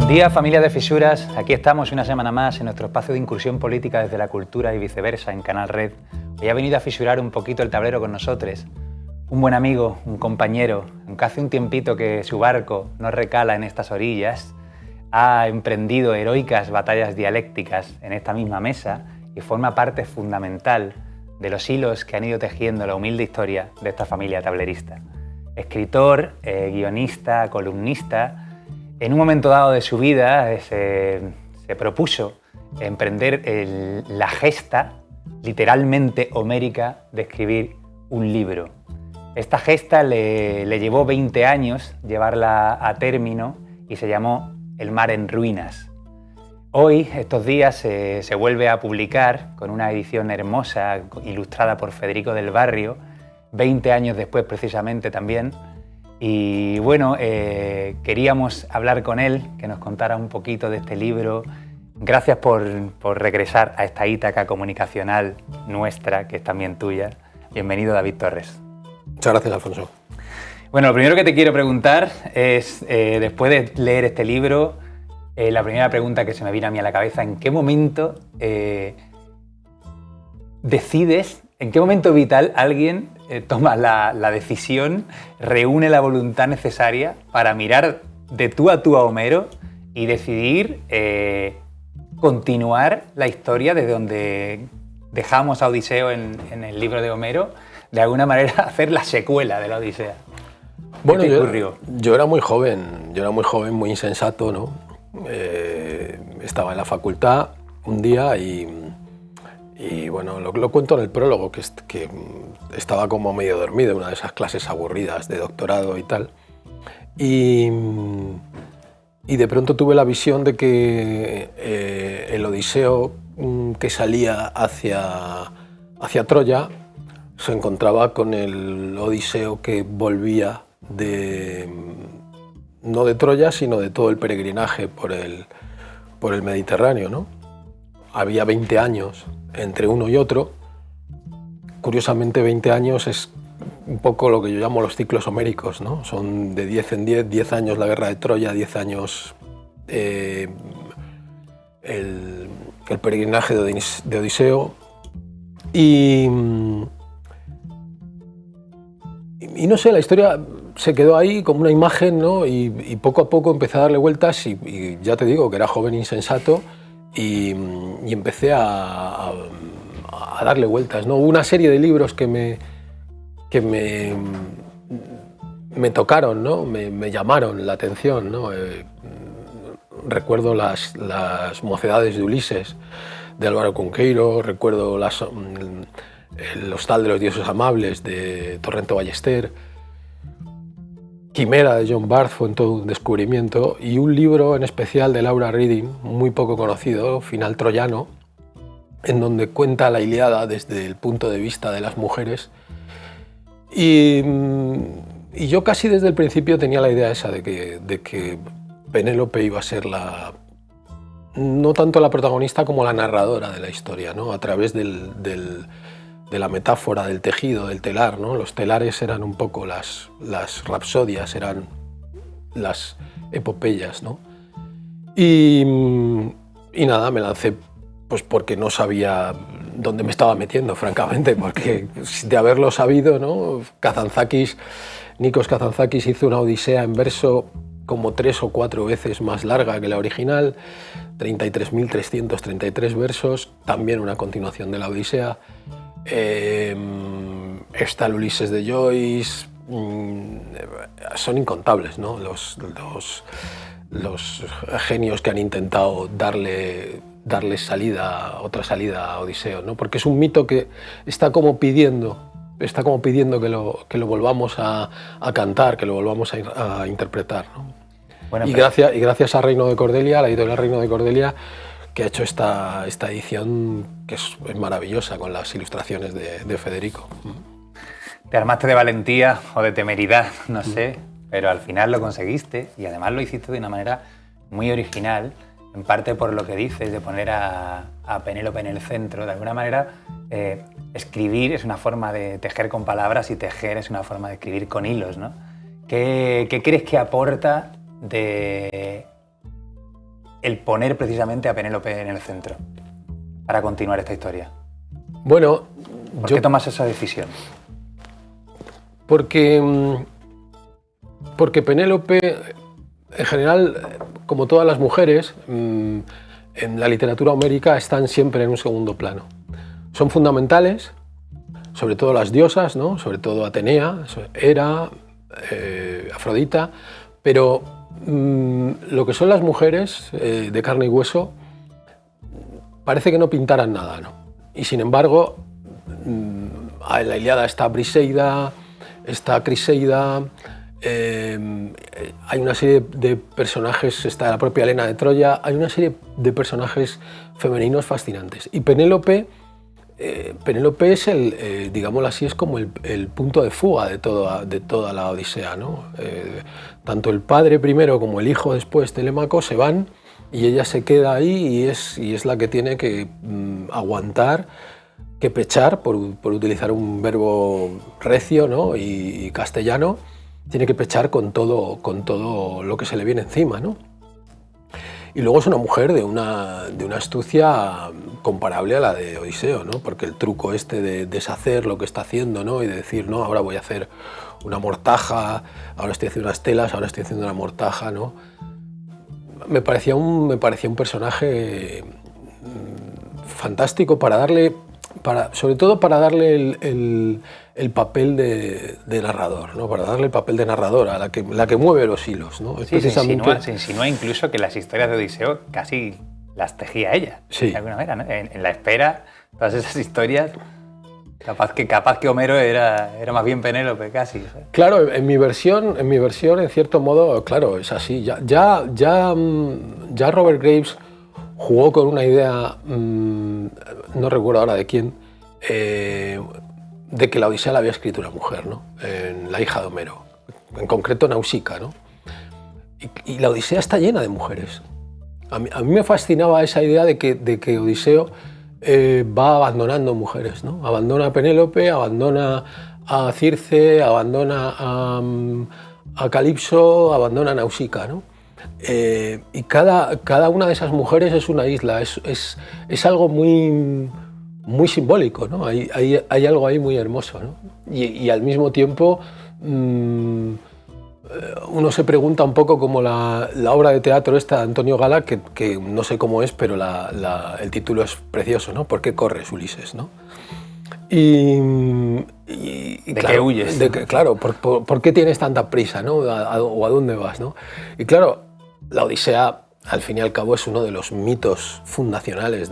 Buen día, familia de Fisuras. Aquí estamos una semana más en nuestro espacio de incursión política desde la cultura y viceversa en Canal Red. Hoy ha venido a fisurar un poquito el tablero con nosotros. Un buen amigo, un compañero, aunque hace un tiempito que su barco no recala en estas orillas, ha emprendido heroicas batallas dialécticas en esta misma mesa y forma parte fundamental de los hilos que han ido tejiendo la humilde historia de esta familia tablerista. Escritor, guionista, columnista. En un momento dado de su vida se propuso emprender la gesta, literalmente homérica, de escribir un libro. Esta gesta le llevó 20 años llevarla a término y se llamó El mar en ruinas. Hoy, estos días, se vuelve a publicar con una edición hermosa, ilustrada por Federico del Barrio, 20 años después precisamente también. Y bueno, queríamos hablar con él, que nos contara un poquito de este libro. Gracias por regresar a esta Ítaca comunicacional nuestra, que es también tuya. Bienvenido, David Torres. Muchas gracias, Alfonso. Bueno, lo primero que te quiero preguntar es, después de leer este libro, la primera pregunta que se me viene a mí a la cabeza, ¿en qué momento decides, en qué momento vital alguien toma la decisión, reúne la voluntad necesaria para mirar de tú a Homero y decidir continuar la historia desde donde dejamos a Odiseo en el libro de Homero, de alguna manera hacer la secuela de la Odisea? Bueno, ¿Qué te ocurrió? Yo era muy joven, muy insensato, ¿no? Estaba en la facultad un día y bueno, lo cuento en el prólogo, que estaba como medio dormido en una de esas clases aburridas de doctorado y tal. Y de pronto tuve la visión de que el Odiseo que salía hacia Troya se encontraba con el Odiseo que volvía no de Troya, sino de todo el peregrinaje por el Mediterráneo, ¿no? Había 20 años entre uno y otro. Curiosamente, 20 años es un poco lo que yo llamo los ciclos homéricos, ¿no? Son de 10 en 10 años la guerra de Troya, 10 años el peregrinaje de Odiseo. Y no sé, la historia se quedó ahí como una imagen, ¿no? Y poco a poco empecé a darle vueltas y ya te digo que era joven insensato y empecé a darle vueltas, ¿no? Hubo una serie de libros que me tocaron, ¿no? Me llamaron la atención, ¿no? Recuerdo las Mocedades de Ulises de Álvaro Cunqueiro, recuerdo el Hostal de los Dioses Amables de Torrente Ballester, Quimera de John Barth fue en todo un descubrimiento, y un libro en especial de Laura Reading, muy poco conocido, Final Troyano, en donde cuenta la Ilíada desde el punto de vista de las mujeres. Y yo casi desde el principio tenía la idea esa de que Penélope iba a ser no tanto la protagonista como la narradora de la historia, ¿no? A través de la metáfora del tejido, del telar, ¿no? Los telares eran un poco las rapsodias, eran las epopeyas, ¿no? Y nada, me lancé pues porque no sabía dónde me estaba metiendo, francamente, porque de haberlo sabido, ¿no? Nikos Kazantzakis hizo una Odisea en verso como 3 o 4 veces más larga que la original, 33.333 versos, también una continuación de la Odisea. Está el Ulises de Joyce, son incontables, ¿no? Los genios que han intentado darle otra salida a Odiseo, ¿no? Porque es un mito que está como pidiendo que lo volvamos a cantar, que lo volvamos a interpretar, ¿no? Bueno, gracias a Reino de Cordelia, a la editorial Reino de Cordelia, que ha hecho esta edición que es maravillosa, con las ilustraciones de Federico. Te armaste de valentía o de temeridad, no sé, pero al final lo conseguiste y además lo hiciste de una manera muy original, en parte por lo que dices, de poner a Penélope en el centro. De alguna manera, escribir es una forma de tejer con palabras y tejer es una forma de escribir con hilos, ¿no? ¿Qué crees que aporta de el poner precisamente a Penélope en el centro para continuar esta historia? Bueno, ¿Por qué tomas esa decisión? Porque Penélope, en general, como todas las mujeres, en la literatura homérica están siempre en un segundo plano. Son fundamentales, sobre todo las diosas, ¿no? Sobre todo Atenea, Hera, Afrodita, pero lo que son las mujeres de carne y hueso parece que no pintaran nada, ¿no? Y sin embargo, en la Ilíada está Briseida, está Criseida, hay una serie de personajes, está la propia Helena de Troya, hay una serie de personajes femeninos fascinantes. Y Penélope es digámoslo así, es como el punto de fuga de toda la Odisea, ¿no? Tanto el padre primero como el hijo después, Telémaco, se van y ella se queda ahí y es la que tiene que aguantar, que pechar, por utilizar un verbo recio, ¿no? y castellano, tiene que pechar con todo lo que se le viene encima, ¿no? Y luego es una mujer de una astucia comparable a la de Odiseo, ¿no? Porque el truco este de deshacer lo que está haciendo, ¿no? Y de decir, no, ahora voy a hacer una mortaja, ahora estoy haciendo unas telas, ahora estoy haciendo una mortaja, ¿no? Me parecía un personaje fantástico sobre todo para darle el papel de narrador, ¿no? Para darle el papel de narradora, la que mueve los hilos, ¿no? Sí, precisamente... se insinúa incluso que las historias de Odiseo casi las tejía ella, sí, de alguna manera, ¿no? En la espera, todas esas historias, capaz que Homero era más bien Penélope casi, ¿sabes? Claro, en mi versión, en cierto modo, claro, es así. Ya Robert Graves jugó con una idea, no recuerdo ahora de quién, de que la Odisea la había escrito una mujer, ¿no? La hija de Homero, en concreto Nausicaa, ¿no? Y la Odisea está llena de mujeres. A mí me fascinaba esa idea de que Odiseo va abandonando mujeres, ¿no? Abandona a Penélope, abandona a Circe, abandona a Calipso, abandona a Nausicaa, ¿no? Y cada una de esas mujeres es una isla, es algo muy simbólico, ¿no? Hay algo ahí muy hermoso, ¿no? Y al mismo tiempo uno se pregunta un poco como la obra de teatro esta de Antonio Gala, que no sé cómo es, pero el título es precioso, ¿no? ¿Por qué corres, Ulises, ¿no? ¿De qué huyes? Claro, ¿por qué tienes tanta prisa, ¿no? ¿O a dónde vas, ¿no? Y claro, la Odisea, al fin y al cabo, es uno de los mitos fundacionales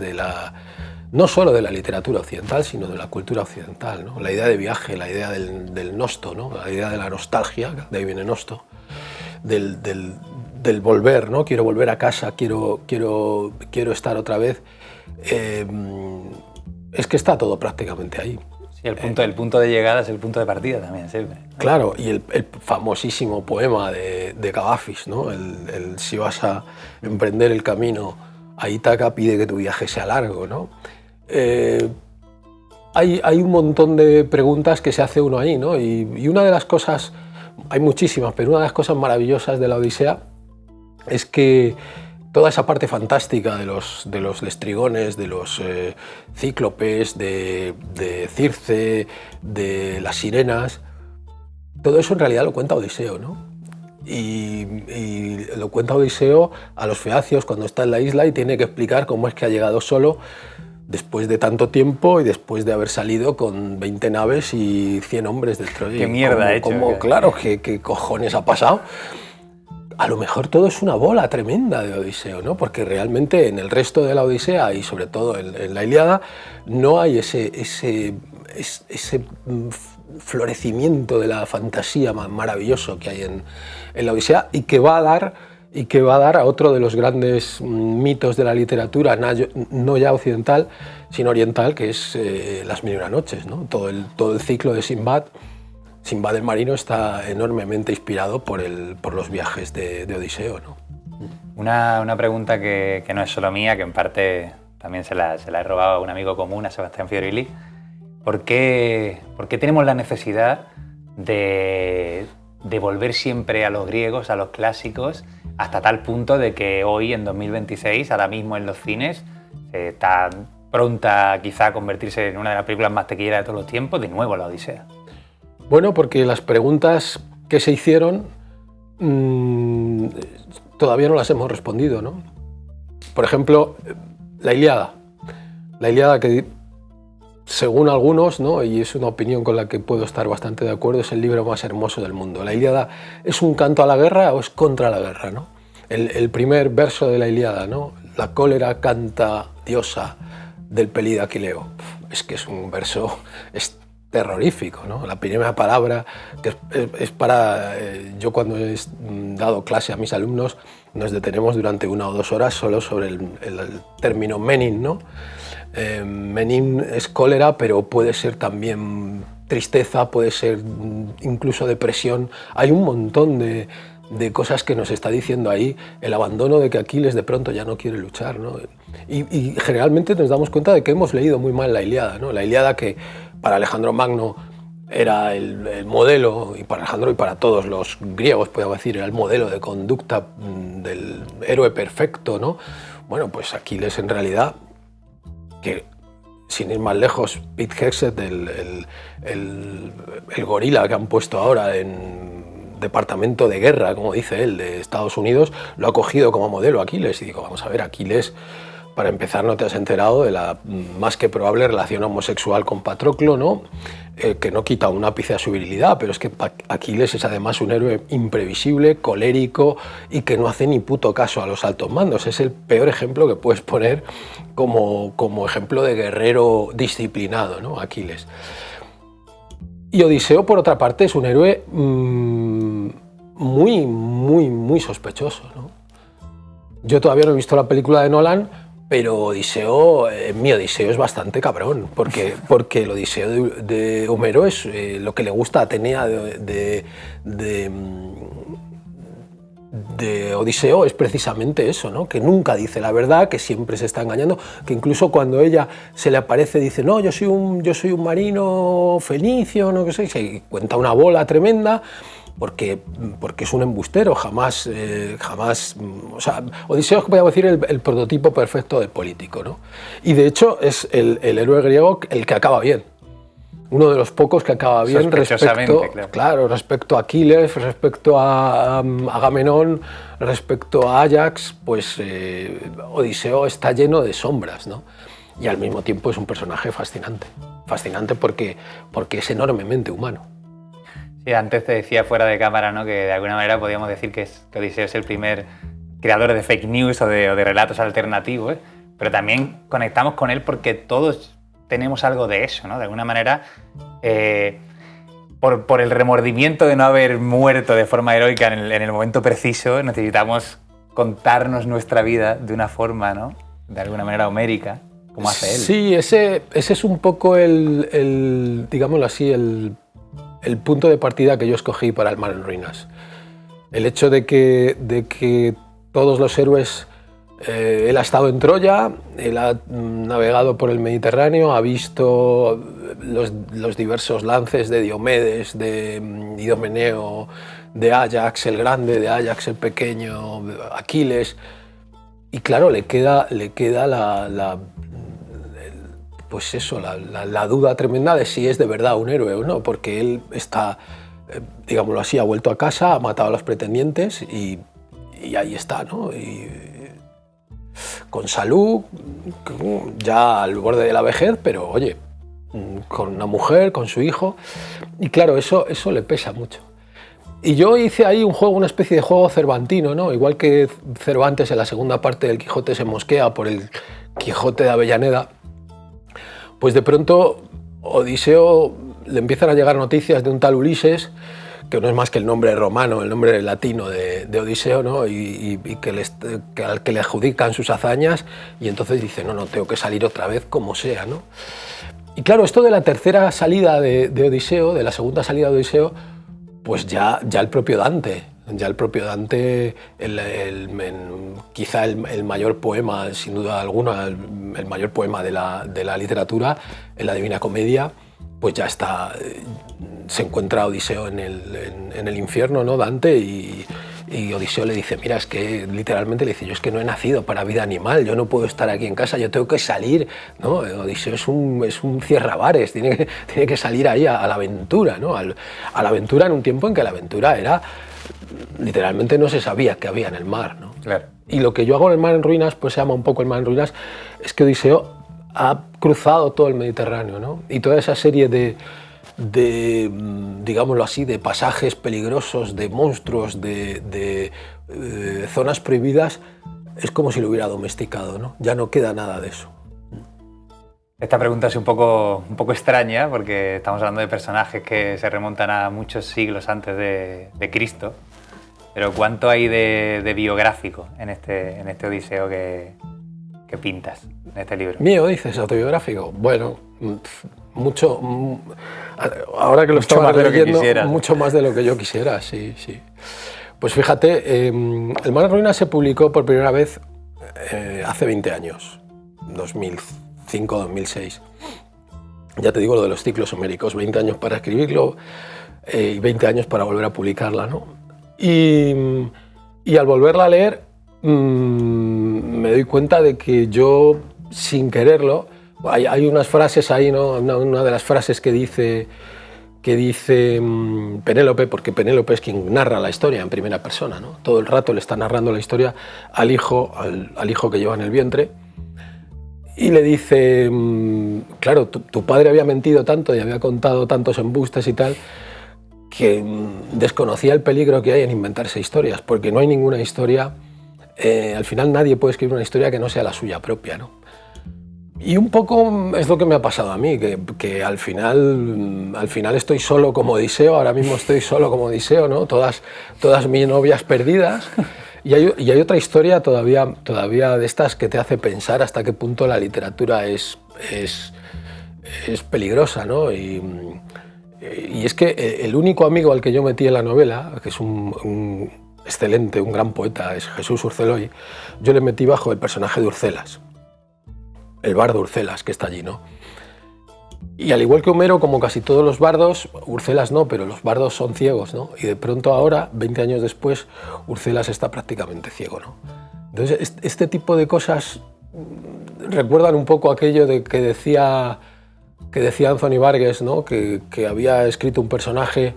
no solo de la literatura occidental, sino de la cultura occidental, ¿no? La idea de viaje, la idea del nosto, ¿no? La idea de la nostalgia, de ahí viene nosto, del volver, ¿no? Quiero volver a casa, quiero estar otra vez. Es que está todo prácticamente ahí. Sí, el punto de llegada es el punto de partida también, siempre. Claro, y el famosísimo poema de Cavafis, ¿no? El si vas a emprender el camino a Ítaca, pide que tu viaje sea largo, ¿no? Hay un montón de preguntas que se hace uno ahí, ¿no? Y una de las cosas, hay muchísimas, pero una de las cosas maravillosas de la Odisea es que toda esa parte fantástica de los lestrigones, de los cíclopes, de Circe, de las sirenas, todo eso en realidad lo cuenta Odiseo, ¿no? Y lo cuenta Odiseo a los feacios cuando está en la isla y tiene que explicar cómo es que ha llegado solo después de tanto tiempo y después de haber salido con 20 naves y 100 hombres del Troya. ¿Qué mierda ha hecho? Claro, ¿qué cojones ha pasado? A lo mejor todo es una bola tremenda de Odiseo, ¿no? Porque realmente en el resto de la Odisea y sobre todo en la Ilíada no hay ese florecimiento de la fantasía maravilloso que hay en la Odisea y que va a dar a otro de los grandes mitos de la literatura, no ya occidental, sino oriental, que es Las Mil y una Noches, ¿no? Todo el ciclo de Sinbad. Sinbad el marino está enormemente inspirado por los viajes de Odiseo, ¿no? Una pregunta que no es solo mía, que en parte también se la he robado a un amigo común, a Sebastián Fiorilli. ¿Por qué tenemos la necesidad de volver siempre a los griegos, a los clásicos, hasta tal punto de que hoy, en 2026, ahora mismo en los cines, está pronta quizá a convertirse en una de las películas más taquilleras de todos los tiempos, de nuevo La Odisea. Bueno, porque las preguntas que se hicieron todavía no las hemos respondido, ¿no? Por ejemplo, la Ilíada. La Ilíada que, según algunos, ¿no?, y es una opinión con la que puedo estar bastante de acuerdo, es el libro más hermoso del mundo. ¿La Ilíada es un canto a la guerra o es contra la guerra, ¿no? El primer verso de la Ilíada, ¿no? La cólera canta diosa del pelid Aquileo. Es que es un verso terrorífico, ¿no? La primera palabra, que es para... yo cuando he dado clase a mis alumnos, nos detenemos durante 1 o 2 horas solo sobre el término menin, ¿no? Menin es cólera, pero puede ser también tristeza, puede ser incluso depresión. Hay un montón de cosas que nos está diciendo ahí el abandono de que Aquiles de pronto ya no quiere luchar, ¿no? Y generalmente nos damos cuenta de que hemos leído muy mal la Ilíada, ¿no? La Ilíada, que para Alejandro Magno era el modelo, y para Alejandro y para todos los griegos, podemos decir, era el modelo de conducta del héroe perfecto, ¿no? Bueno, pues Aquiles en realidad, que sin ir más lejos, Pete Hegseth, el gorila que han puesto ahora en Departamento de Guerra, como dice él, de Estados Unidos, lo ha cogido como modelo Aquiles. Y digo, vamos a ver, Aquiles, para empezar, no te has enterado de la más que probable relación homosexual con Patroclo, ¿no? Que no quita un ápice a su virilidad, pero es que Aquiles es además un héroe imprevisible, colérico y que no hace ni puto caso a los altos mandos. Es el peor ejemplo que puedes poner como ejemplo de guerrero disciplinado, ¿no? Aquiles. Y Odiseo, por otra parte, es un héroe muy sospechoso, ¿no? Yo todavía no he visto la película de Nolan, pero Odiseo, mi Odiseo es bastante cabrón, porque el Odiseo de Homero es lo que le gusta a Atenea de Odiseo, es precisamente eso, ¿no? Que nunca dice la verdad, que siempre se está engañando, que incluso cuando ella se le aparece dice, no, yo soy un marino fenicio, no sé, se cuenta una bola tremenda, porque es un embustero, jamás, o sea, Odiseo es, podríamos decir, el prototipo perfecto de político, ¿no? Y de hecho es el héroe griego el que acaba bien. Uno de los pocos que acaba bien respecto a Aquiles, respecto a Agamenón, respecto a Ajax, pues Odiseo está lleno de sombras, ¿no? Y al mismo tiempo es un personaje fascinante. Fascinante porque es enormemente humano. Sí, antes te decía fuera de cámara, ¿no?, que de alguna manera podríamos decir que Odiseo es el primer creador de fake news o de relatos alternativos, pero también conectamos con él porque todos tenemos algo de eso, ¿no? De alguna manera, por el remordimiento de no haber muerto de forma heroica en el momento preciso, necesitamos contarnos nuestra vida de una forma, ¿no?, de alguna manera homérica, como hace él. Sí, ese es un poco digámoslo así, el punto de partida que yo escogí para El mar en ruinas. El hecho de que todos los héroes... él ha estado en Troya, él ha navegado por el Mediterráneo, ha visto los diversos lances de Diomedes, de Idomeneo, de Ajax el grande, de Ajax el pequeño, Aquiles, y claro, le queda pues eso, la duda tremenda de si es de verdad un héroe o no, porque él está, digámoslo así, ha vuelto a casa, ha matado a los pretendientes y ahí está, ¿no? Con salud, ya al borde de la vejez, pero oye, con una mujer, con su hijo, y claro, eso le pesa mucho. Y yo hice ahí un juego, una especie de juego cervantino, ¿no? Igual que Cervantes en la segunda parte del Quijote se mosquea por el Quijote de Avellaneda, pues de pronto Odiseo le empiezan a llegar noticias de un tal Ulises, que no es más que el nombre romano, el nombre latino de Odiseo, ¿no? y al que le adjudican sus hazañas, y entonces dice, no, tengo que salir otra vez como sea, ¿no? Y claro, esto de la tercera salida de Odiseo, de la segunda salida de Odiseo, pues ya el propio Dante, quizá el mayor poema, sin duda alguna, el mayor poema de la literatura, en la Divina Comedia, pues ya está, se encuentra Odiseo en el infierno, ¿no? Dante, y Y Odiseo le dice, mira, es que literalmente le dice, yo es que no he nacido para vida animal, yo no puedo estar aquí en casa, yo tengo que salir, ¿no? Odiseo es un cierrabares, tiene que salir ahí a la aventura, ¿no? A la aventura en un tiempo en que la aventura era, literalmente no se sabía qué había en el mar, ¿no? Claro. Y lo que yo hago en el Mar en Ruinas, pues se llama un poco el Mar en Ruinas, es que Odiseo ha cruzado todo el Mediterráneo, ¿no? Y toda esa serie de digámoslo así, de pasajes peligrosos, de monstruos, de zonas prohibidas, es como si lo hubiera domesticado, ¿no? Ya no queda nada de eso. Esta pregunta es un poco extraña porque estamos hablando de personajes que se remontan a muchos siglos antes de Cristo, pero ¿cuánto hay de biográfico en este Odiseo que pintas en este libro? ¿Mío, dices, autobiográfico? Bueno, mucho, ahora que lo estaba leyendo, mucho más de lo que yo quisiera, sí, sí. Pues fíjate, El Mar en Ruinas se publicó por primera vez hace 20 años, 2005, 2006. Ya te digo lo de los ciclos homéricos, 20 años para escribirlo y 20 años para volver a publicarla, ¿no? Y al volverla a leer, me doy cuenta de que yo, sin quererlo, hay unas frases ahí, ¿no? Una de las frases que dice Penélope, porque Penélope es quien narra la historia en primera persona, ¿no? Todo el rato le está narrando la historia al hijo que lleva en el vientre, y le dice, claro, tu padre había mentido tanto y había contado tantos embustes y tal, que desconocía el peligro que hay en inventarse historias, porque no hay ninguna historia, al final nadie puede escribir una historia que no sea la suya propia, ¿no? Y un poco es lo que me ha pasado a mí, que al final estoy solo como Odiseo, ahora mismo estoy solo como Odiseo, ¿no? Todas mis novias perdidas, y hay otra historia todavía de estas que te hace pensar hasta qué punto la literatura es peligrosa, ¿no? Y es que el único amigo al que yo metí en la novela, que es un excelente, un gran poeta, es Jesús Urceloy, yo le metí bajo el personaje de Urcelas, el bardo Urcelas que está allí, ¿no? Y al igual que Homero, como casi todos los bardos, Urcelas no, pero los bardos son ciegos, ¿no? Y de pronto ahora, 20 años después, Urcelas está prácticamente ciego, ¿no? Entonces, este tipo de cosas recuerdan un poco aquello de que decía Anthony Burgess, ¿no? Que había escrito un personaje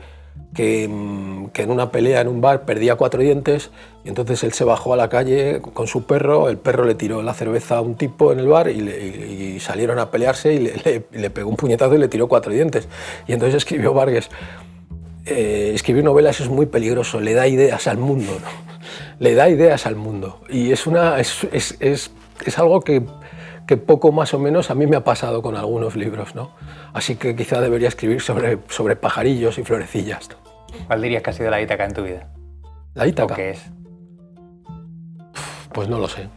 que en una pelea en un bar perdía 4 dientes, y entonces él se bajó a la calle con su perro, el perro le tiró la cerveza a un tipo en el bar y salieron a pelearse y le pegó un puñetazo y le tiró 4 dientes. Y entonces escribió Burgess, escribir novelas es muy peligroso, le da ideas al mundo, ¿no? Le da ideas al mundo. Y es algo que poco más o menos a mí me ha pasado con algunos libros, ¿no? Así que quizá debería escribir sobre pajarillos y florecillas, ¿no? ¿Cuál dirías que ha sido la Ítaca en tu vida? ¿La Ítaca? ¿O qué es? Pues no lo sé,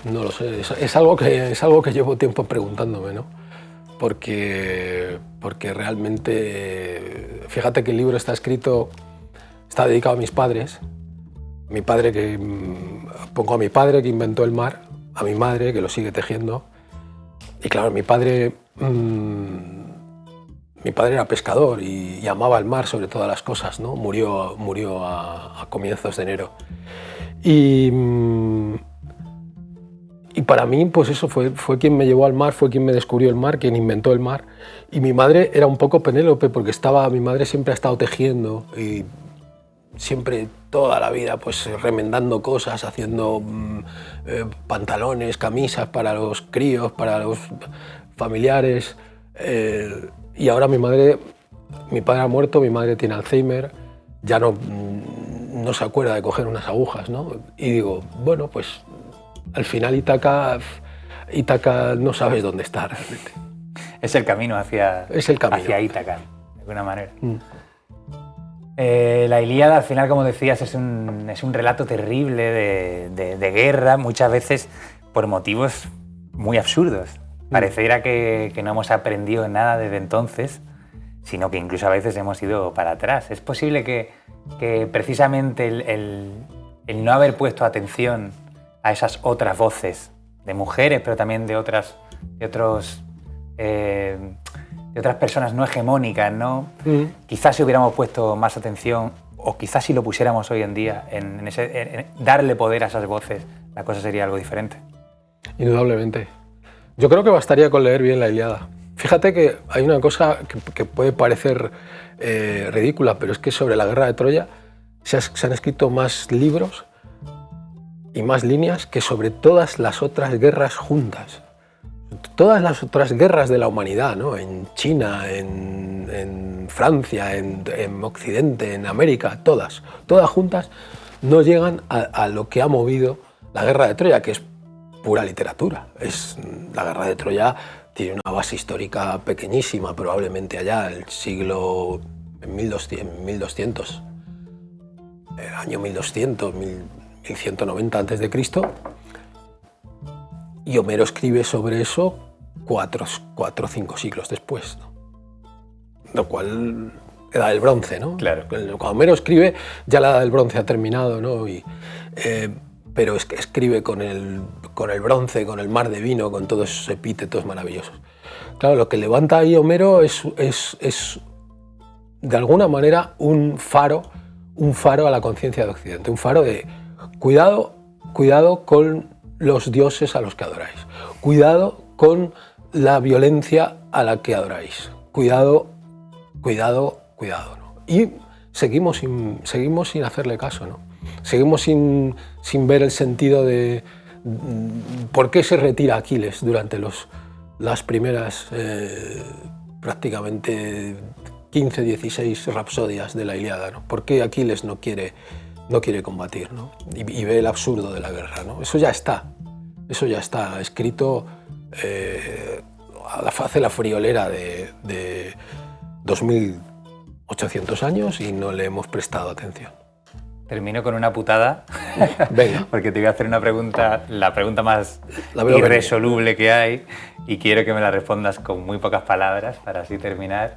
no lo sé. Es algo que llevo tiempo preguntándome, ¿no? Porque realmente, fíjate que el libro está dedicado a mis padres. Pongo a mi padre que inventó el mar, a mi madre que lo sigue tejiendo. Y claro, mi padre era pescador y amaba el mar sobre todas las cosas, ¿no? Murió a comienzos de enero. Y para mí, pues eso, fue quien me llevó al mar, fue quien me descubrió el mar, quien inventó el mar. Y mi madre era un poco Penélope, porque mi madre siempre ha estado tejiendo y siempre, toda la vida, pues remendando cosas, haciendo pantalones, camisas para los críos, para los familiares. Y ahora mi padre ha muerto, mi madre tiene Alzheimer, ya no se acuerda de coger unas agujas, ¿no? Y digo, bueno, pues al final Ítaca no sabes dónde está realmente. Es el camino hacia Ítaca, de alguna manera. La Ilíada, al final, como decías, es un relato terrible de guerra, muchas veces por motivos muy absurdos. Pareciera que no hemos aprendido nada desde entonces, sino que incluso a veces hemos ido para atrás. Es posible que precisamente el no haber puesto atención a esas otras voces de mujeres, pero también de otras personas no hegemónicas, ¿no? Quizás si hubiéramos puesto más atención, o quizás si lo pusiéramos hoy en día, en darle poder a esas voces, la cosa sería algo diferente. Indudablemente. Yo creo que bastaría con leer bien la Ilíada. Fíjate que hay una cosa que puede parecer ridícula, pero es que sobre la guerra de Troya se han escrito más libros y más líneas que sobre todas las otras guerras juntas. Todas las otras guerras de la humanidad, ¿no? En China, en Francia, en Occidente, en América, todas juntas, no llegan a lo que ha movido la guerra de Troya, que es pura literatura. La guerra de Troya tiene una base histórica pequeñísima, probablemente allá, el siglo 1200, el año 1200, 1190 a.C., y Homero escribe sobre eso 4 o 5 siglos después, ¿no? Lo cual, Edad del Bronce, ¿no? Claro. Cuando Homero escribe, ya la Edad del Bronce ha terminado, ¿no? Pero es que escribe con el bronce, con el mar de vino, con todos esos epítetos maravillosos. Claro, lo que levanta ahí Homero es de alguna manera un faro a la conciencia de Occidente, un faro de cuidado con los dioses a los que adoráis, cuidado con la violencia a la que adoráis, cuidado, ¿no? Y seguimos sin hacerle caso, ¿no? Seguimos sin ver el sentido de por qué se retira Aquiles durante las primeras prácticamente 15, 16 rapsodias de la Ilíada, ¿no? ¿Por qué Aquiles no quiere combatir, ¿no? Y ve el absurdo de la guerra, ¿no? Eso ya está escrito a la faz de la friolera de 2800 años y no le hemos prestado atención. Termino con una putada. Venga. Porque te voy a hacer una pregunta, la pregunta más irresoluble que hay, y quiero que me la respondas con muy pocas palabras para así terminar.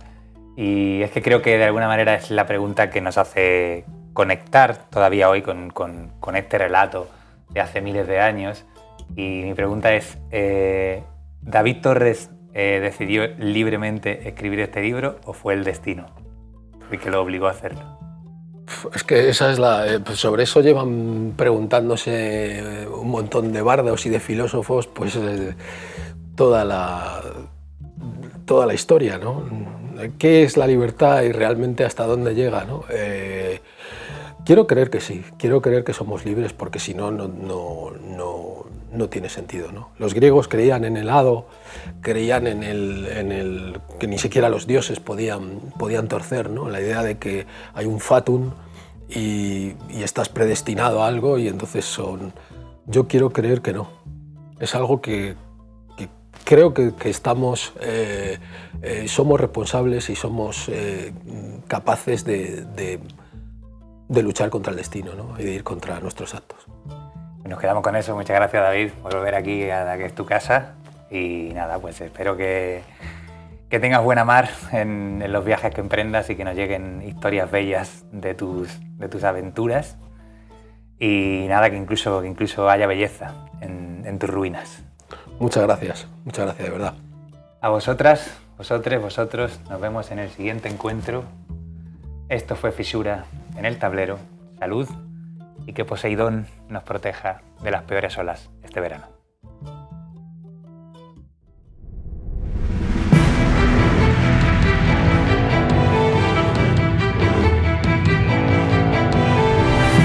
Y es que creo que de alguna manera es la pregunta que nos hace conectar todavía hoy con este relato de hace miles de años. Y mi pregunta es, ¿David Torres decidió libremente escribir este libro o fue el destino el que lo obligó a hacerlo? Es que esa es sobre eso llevan preguntándose un montón de bardos y de filósofos, pues toda la historia, ¿no? ¿Qué es la libertad y realmente hasta dónde llega, ¿no? Quiero creer que sí, quiero creer que somos libres, porque si no, no tiene sentido, ¿no? Los griegos creían en el hado, creían en el que ni siquiera los dioses podían torcer, ¿no? La idea de que hay un fatum y estás predestinado a algo, y entonces yo quiero creer que no. Es algo que creo que estamos, somos responsables y somos capaces de luchar contra el destino, ¿no? Y de ir contra nuestros actos. Nos quedamos con eso. Muchas gracias, David, por volver aquí a la que es tu casa. Y nada, pues espero que tengas buena mar en los viajes que emprendas y que nos lleguen historias bellas de tus aventuras. Y nada, que incluso haya belleza en tus ruinas. Muchas gracias de verdad. A vosotras, vosotros, nos vemos en el siguiente encuentro. Esto fue Fisura en el Tablero. Salud y que Poseidón nos proteja de las peores olas este verano.